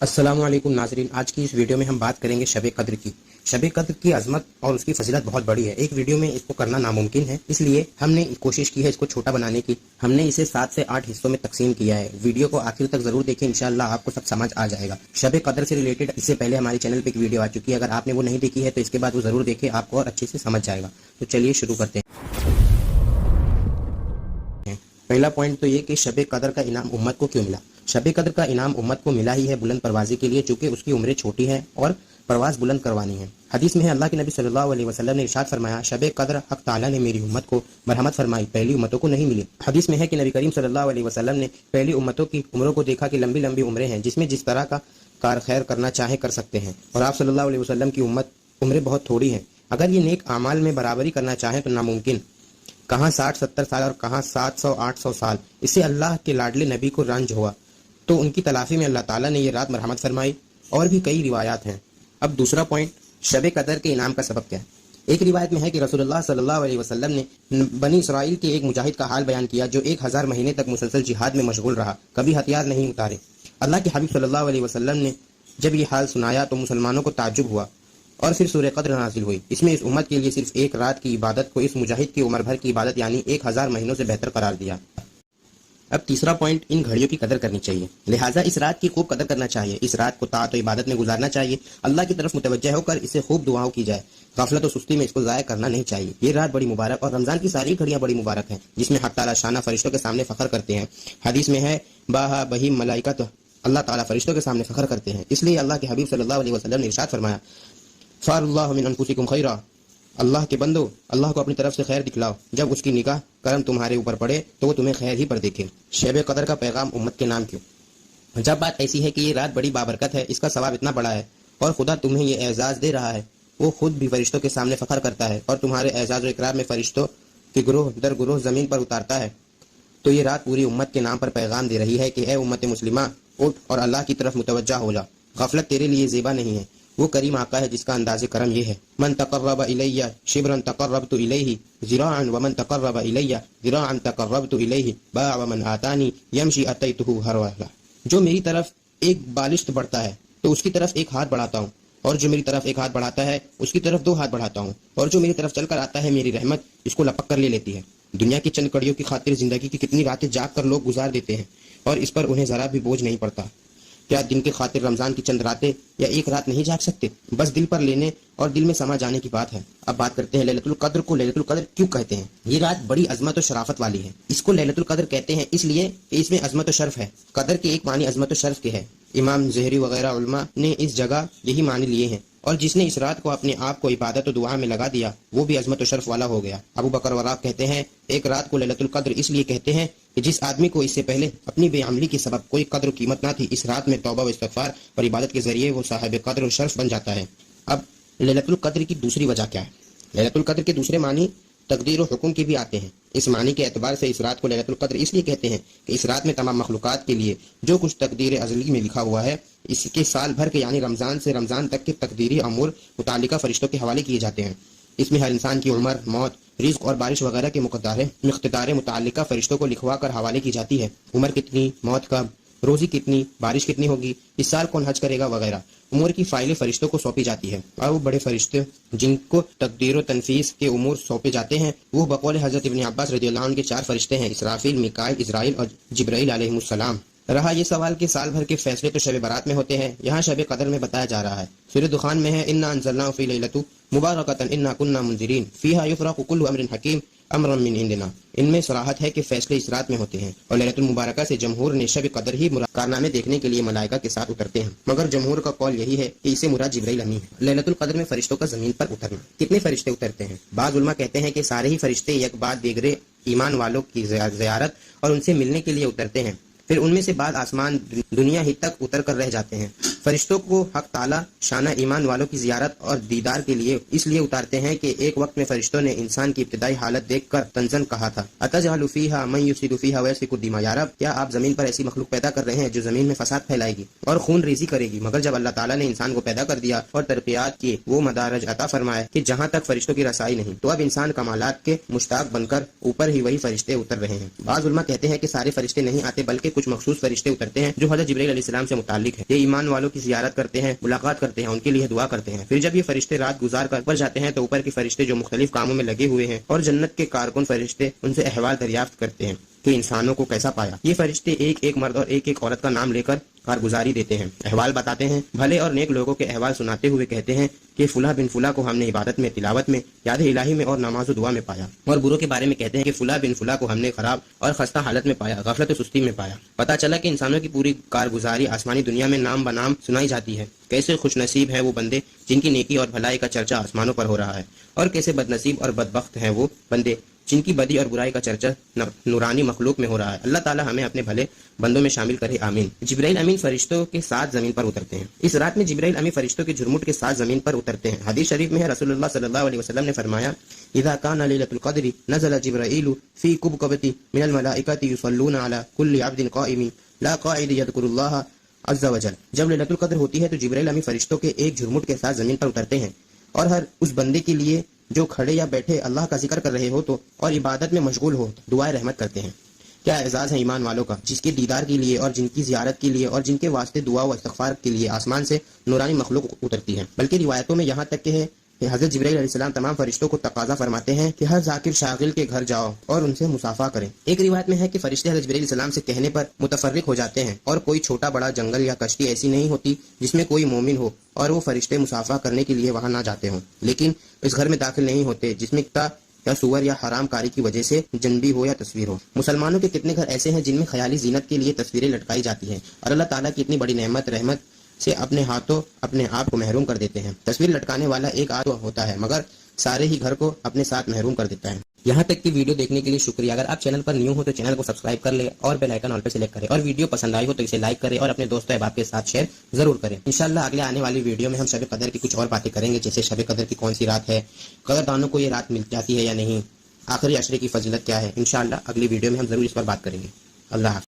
السلام علیکم ناظرین، آج کی اس ویڈیو میں ہم بات کریں گے شب قدر کی۔ شب قدر کی عظمت اور اس کی فضیلت بہت بڑی ہے، ایک ویڈیو میں اس کو کرنا ناممکن ہے، اس لیے ہم نے کوشش کی ہے اس کو چھوٹا بنانے کی۔ ہم نے اسے 7 سے 8 حصوں میں تقسیم کیا ہے۔ ویڈیو کو آخر تک ضرور دیکھیں، انشاءاللہ آپ کو سب سمجھ آ جائے گا۔ شب قدر سے ریلیٹڈ اس سے پہلے ہمارے چینل پہ ایک ویڈیو آ چکی ہے، اگر آپ نے وہ نہیں دیکھی ہے تو اس کے بعد وہ ضرور دیکھیں، آپ کو اور اچھے سے سمجھ جائے گا۔ تو چلیے شروع کرتے ہیں۔ پہلا پوائنٹ تو یہ کہ شب قدر کا انعام امت کو کیوں ملا۔ شب قدر کا انعام امت کو ملا ہی ہے بلند پروازی کے لیے، چونکہ اس کی عمریں چھوٹی ہیں اور پرواز بلند کروانی ہے۔ حدیث میں ہے، اللہ کے نبی صلی اللہ علیہ وسلم نے ارشاد فرمایا، شب قدر حق تعالیٰ نے میری امت کو مرحمت فرمائی، پہلی امتوں کو نہیں ملی۔ حدیث میں ہے کہ نبی کریم صلی اللہ علیہ وسلم نے پہلی امتوں کی عمروں کو دیکھا کہ لمبی لمبی عمریں ہیں، جس میں جس طرح کا کار خیر کرنا چاہے کر سکتے ہیں، اور آپ صلی اللہ علیہ وسلم کی امت عمریں بہت تھوڑی ہیں، اگر یہ نیک اعمال میں برابری کرنا چاہیں تو ناممکن، کہاں 60-70 سال اور کہاں 700-800 سال۔ اس سے اللہ کے لاڈلے نبی کو رنج ہوا، تو ان کی تلافی میں اللہ تعالیٰ نے یہ رات مرحمت فرمائی، اور بھی کئی روایات ہیں۔ اب دوسرا پوائنٹ، شب قدر کے انعام کا سبب کیا ہے۔ ایک روایت میں ہے کہ رسول اللہ صلی اللہ علیہ وسلم نے بنی اسرائیل کے ایک مجاہد کا حال بیان کیا جو 1000 مہینے تک مسلسل جہاد میں مشغول رہا، کبھی ہتھیار نہیں اتارے۔ اللہ کے حبیب صلی اللہ علیہ وسلم نے جب یہ حال سنایا تو مسلمانوں کو تعجب ہوا، اور پھر سورہ قدر نازل ہوئی۔ اس میں اس امت کے لیے صرف ایک رات کی عبادت کو اس مجاہد کی عمر بھر کی عبادت یعنی 1000 مہینوں سے بہتر قرار دیا۔ اب تیسرا پوائنٹ، ان گھڑیوں کی قدر کرنی چاہیے، لہٰذا اس رات کی خوب قدر کرنا چاہیے، اس رات کو طاعت و عبادت میں گزارنا چاہیے، اللہ کی طرف متوجہ ہو کر اسے خوب دعاؤں کی جائے، غفلت و سستی میں اس کو ضائع کرنا نہیں چاہیے۔ یہ رات بڑی مبارک اور رمضان کی ساری گھڑیاں بڑی مبارک ہیں، جس میں حق تعالیٰ شانہ فرشتوں کے سامنے فخر کرتے ہیں۔ حدیث میں ہے، باہا بہیم ملائکۃ، اللہ تعالیٰ فرشتوں کے سامنے فخر کرتے ہیں، اس لیے اللہ کے حبیب صلی اللہ علیہ وسلم نے ارشاد فرمایا، فار اللہ من انفسکم خیرا، اللہ کے بندو اللہ کو اپنی طرف سے خیر دکھلاؤ، جب اس کی نگاہ کرم تمہارے اوپر پڑے تو وہ تمہیں خیر ہی پر دیکھے۔ شب قدر کا پیغام امت کے نام کیوں؟ جب بات ایسی ہے کہ یہ رات بڑی بابرکت ہے، اس کا ثواب اتنا بڑا ہے، اور خدا تمہیں یہ اعزاز دے رہا ہے، وہ خود بھی فرشتوں کے سامنے فخر کرتا ہے اور تمہارے اعزاز و اکرام میں فرشتوں کے گروہ در گروہ زمین پر اتارتا ہے، تو یہ رات پوری امت کے نام پر پیغام دے رہی ہے کہ اے امت مسلمہ، اٹھ اور اللہ کی طرف متوجہ ہو جا، غفلت تیرے لیے زیبا نہیں ہے۔ وہ کریم آقا ہے جس کا انداز کرم یہ ہے، من تقرب الیہ شبرا تقربت الیہ ذراعا ومن تقرب الیہ ذراعا تقربت الیہ باع ومن آتانی یمشی اتیتہ ہرولا۔ جو میری طرف ایک بالشت بڑھتا ہے تو اس کی طرف ایک ہاتھ بڑھاتا ہوں، اور جو میری طرف ایک ہاتھ بڑھاتا ہے اس کی طرف 2 ہاتھ بڑھاتا ہوں، اور جو میری طرف چل کر آتا ہے میری رحمت اس کو لپک کر لے لیتی ہے۔ دنیا کی چند کڑیوں کی خاطر زندگی کی کتنی راتیں جاگ کر لوگ گزار دیتے ہیں، اور اس پر انہیں ذرا بھی بوجھ نہیں پڑتا۔ کیا دن کی خاطر رمضان کی چند راتیں یا ایک رات نہیں جاگ سکتے؟ بس دل پر لینے اور دل میں سما جانے کی بات ہے۔ اب بات کرتے ہیں لیلۃ القدر کو۔ لیلۃ القدر کیوں کہتے ہیں؟ یہ رات بڑی عظمت و شرافت والی ہے، اس کو لیلۃ القدر کہتے ہیں اس لیے کہ اس میں عظمت و شرف ہے۔ قدر کے ایک معنی عظمت و شرف کے ہے، امام زہری وغیرہ علماء نے اس جگہ یہی معنی لیے ہیں، اور جس نے اس رات کو اپنے آپ کو عبادت و دعا میں لگا دیا وہ بھی عظمت و شرف والا ہو گیا۔ ابو بکر وراق کہتے ہیں، ایک رات کو لیلۃ القدر اس لیے کہتے ہیں کہ جس آدمی کو اس سے پہلے اپنی بے عملی کے سبب کوئی قدر و قیمت نہ تھی، اس رات میں توبہ و استغفار اور عبادت کے ذریعے وہ صاحب قدر و شرف بن جاتا ہے۔ اب لیلۃ القدر کی دوسری وجہ کیا ہے؟ لیلۃ القدر کے دوسرے معنی تقدیر و حکم کے بھی آتے ہیں۔ اس معنی کے اعتبار سے اس رات کو لیلۃ القدر اس لیے کہتے ہیں کہ اس رات میں تمام مخلوقات کے لیے جو کچھ تقدیر ازلی میں لکھا ہوا ہے، اس کے سال بھر کے یعنی رمضان سے رمضان تک کے تقدیری امور متعلقہ فرشتوں کے حوالے کیے جاتے ہیں۔ اس میں ہر انسان کی عمر، موت، رزق اور بارش وغیرہ کے مقدار متعلقہ فرشتوں کو لکھوا کر حوالے کی جاتی ہے۔ عمر کتنی، موت کب، روزی کتنی، بارش کتنی ہوگی، اس سال کون حج کرے گا وغیرہ امور کی فائلیں فرشتوں کو سونپی جاتی ہے، اور وہ بڑے فرشتے جن کو تقدیر و تنفیذ کے امور سونپے جاتے ہیں وہ بقول حضرت ابن عباس رضی اللہ عنہ کے 4 فرشتے ہیں، اسرافیل، میکائیل، عزرائیل اور جبرائیل علیہ السلام۔ رہا یہ سوال کہ سال بھر کے فیصلے تو شب برات میں ہوتے ہیں، یہاں شب قدر میں بتایا جا رہا ہے۔ سورہ دخان میں ہے، انا انزلناہ فی لیلۃ مبارکۃ انا کنا منذرین فیہا یفرق کل امر حکیم امرا من عندنا۔ ان میں صراحت ہے کہ فیصلے اس رات میں ہوتے ہیں، اور لیلۃ المبارکہ سے جمہور نے شب قدر ہی کارنامے دیکھنے کے لیے ملائکہ کے ساتھ اترتے ہیں، مگر جمہور کا قول یہی ہے کہ اسے مراد جبرائیل امین ہے۔ لیلۃ القدر میں فرشتوں کا زمین پر اترنا، کتنے فرشتے اترتے ہیں؟ بعض علماء کہتے ہیں کہ سارے ہی فرشتے یک بعد دیگرے ایمان والوں کی زیارت اور ان سے ملنے کے لیے اترتے ہیں، پھر ان میں سے بعض آسمان دنیا ہی تک اتر کر رہ جاتے ہیں۔ فرشتوں کو حق تعالی شانہ ایمان والوں کی زیارت اور دیدار کے لیے اس لیے اتارتے ہیں کہ ایک وقت میں فرشتوں نے انسان کی ابتدائی حالت دیکھ کر تنزن کہا تھا اتجعل فیہا من یفسد فیہا ویسفک الدماء، یا رب کیا آپ زمین پر ایسی مخلوق پیدا کر رہے ہیں جو زمین میں فساد پھیلائے گی اور خون ریزی کرے گی؟ مگر جب اللہ تعالیٰ نے انسان کو پیدا کر دیا اور ترقیات کی وہ مدارج عطا فرمائے کہ جہاں تک فرشتوں کی رسائی نہیں، تو اب انسان کمالات کے مشتاق بن کر اوپر ہی وہی فرشتے اتر رہے ہیں۔ بعض علماء کہتے ہیں کہ سارے فرشتے نہیں آتے بلکہ کچھ مخصوص فرشتے اترتے ہیں جو حضرت جبرائیل علیہ السلام سے متعلق ہے۔ یہ ایمان والوں کی زیارت کرتے ہیں، ملاقات کرتے ہیں، ان کے لیے دعا کرتے ہیں۔ پھر جب یہ فرشتے رات گزار کر اوپر جاتے ہیں تو اوپر کے فرشتے جو مختلف کاموں میں لگے ہوئے ہیں اور جنت کے کارکن فرشتے ان سے احوال دریافت کرتے ہیں کہ انسانوں کو کیسا پایا۔ یہ فرشتے ایک ایک مرد اور ایک ایک عورت کا نام لے کر کارگزاری دیتے ہیں، احوال بتاتے ہیں، بھلے اور نیک لوگوں کے احوال سناتے ہوئے کہتے ہیں کہ فلاں بن فلاں کو ہم نے عبادت میں، تلاوت میں، یاد الہی میں اور نماز و دعا میں پایا، اور بروں کے بارے میں کہتے ہیں کہ فلاں بن فلاں کو ہم نے خراب اور خستہ حالت میں پایا، غفلت و سستی میں پایا۔ پتہ چلا کہ انسانوں کی پوری کارگزاری آسمانی دنیا میں نام بنام سنائی جاتی ہے۔ کیسے خوش نصیب ہے وہ بندے جن کی نیکی اور بھلائی کا چرچا آسمانوں پر ہو رہا ہے، اور کیسے بد نصیب اور بدبخت ہیں وہ بندے جن کی بدی اور برائی کا چرچا نورانی مخلوق میں ہو رہا ہے۔ اللہ تعالی ہمیں اپنے بھلے بندوں میں شامل کرے، آمین۔ جبرائیل امین فرشتوں کے ساتھ زمین پر اترتے ہیں۔ اس رات میں جبرائیل امین فرشتوں کے جھرمٹ کے ساتھ زمین پر اترتے ہیں۔ حدیث شریف میں ہے، رسول اللہ صلی اللہ علیہ وسلم نے فرمایا، اذا كان ليلة القدر نزل جبرائیل فی كبكبة من الملائکة يصلون على كل عبد قائم لا قاعد يذكر الله عز وجل۔ جب لیلۃ القدر ہوتی ہے تو جبرائیل امین فرشتوں کے ایک جھرمٹ کے ساتھ زمین پر اترتے ہیں اور ہر اس بندے کے لیے جو کھڑے یا بیٹھے اللہ کا ذکر کر رہے ہو تو اور عبادت میں مشغول ہو دعائے رحمت کرتے ہیں۔ کیا اعزاز ہے ایمان والوں کا، جس کے دیدار کے لیے اور جن کی زیارت کے لیے اور جن کے واسطے دعا و استغفار کے لیے آسمان سے نورانی مخلوق اترتی ہے۔ بلکہ روایتوں میں یہاں تک کہ ہے کہ حضرت جبرائیل علیہ السلام تمام فرشتوں کو تقاضا فرماتے ہیں کہ ہر ذاکر شاغل کے گھر جاؤ اور ان سے مصافحہ کریں۔ ایک روایت میں ہے کہ فرشتے حضرت جبرائیل علیہ السلام سے کہنے پر متفرق ہو جاتے ہیں، اور کوئی چھوٹا بڑا جنگل یا کشتی ایسی نہیں ہوتی جس میں کوئی مومن ہو اور وہ فرشتے مصافحہ کرنے کے لیے وہاں نہ جاتے ہوں، لیکن اس گھر میں داخل نہیں ہوتے جس میں یا سور یا حرام کاری کی وجہ سے جنبی ہو یا تصویر ہو۔ مسلمانوں کے کتنے گھر ایسے ہیں جن میں خیالی زینت کے لیے تصویریں لٹکائی جاتی ہیں، اور اللہ تعالیٰ کی اتنی بڑی نعمت رحمت سے اپنے ہاتھوں اپنے آپ کو محروم کر دیتے ہیں۔ تصویر لٹکانے والا ایک آدمی ہوتا ہے مگر سارے ہی گھر کو اپنے ساتھ محروم کر دیتا ہے۔ یہاں تک کی ویڈیو دیکھنے کے لیے شکریہ۔ اگر آپ چینل پر نیو ہو تو چینل کو سبسکرائب کر لیں اور بیل آئیکن آل پہ سلیکٹ کریں، اور ویڈیو پسند آئی ہو تو اسے لائک کریں اور اپنے دوستوں احباب کے ساتھ شیئر ضرور کریں۔ انشاءاللہ اگلے آنے والی ویڈیو میں ہم شب قدر کی کچھ اور باتیں کریں گے، جیسے شب قدر کی کون سی رات ہے، قدردانوں کو یہ رات مل جاتی ہے یا نہیں، آخری عشرے کی فضیلت کیا ہے۔ انشاءاللہ اگلی ویڈیو میں ہم ضرور اس پر بات کریں گے۔ اللہ حافظ۔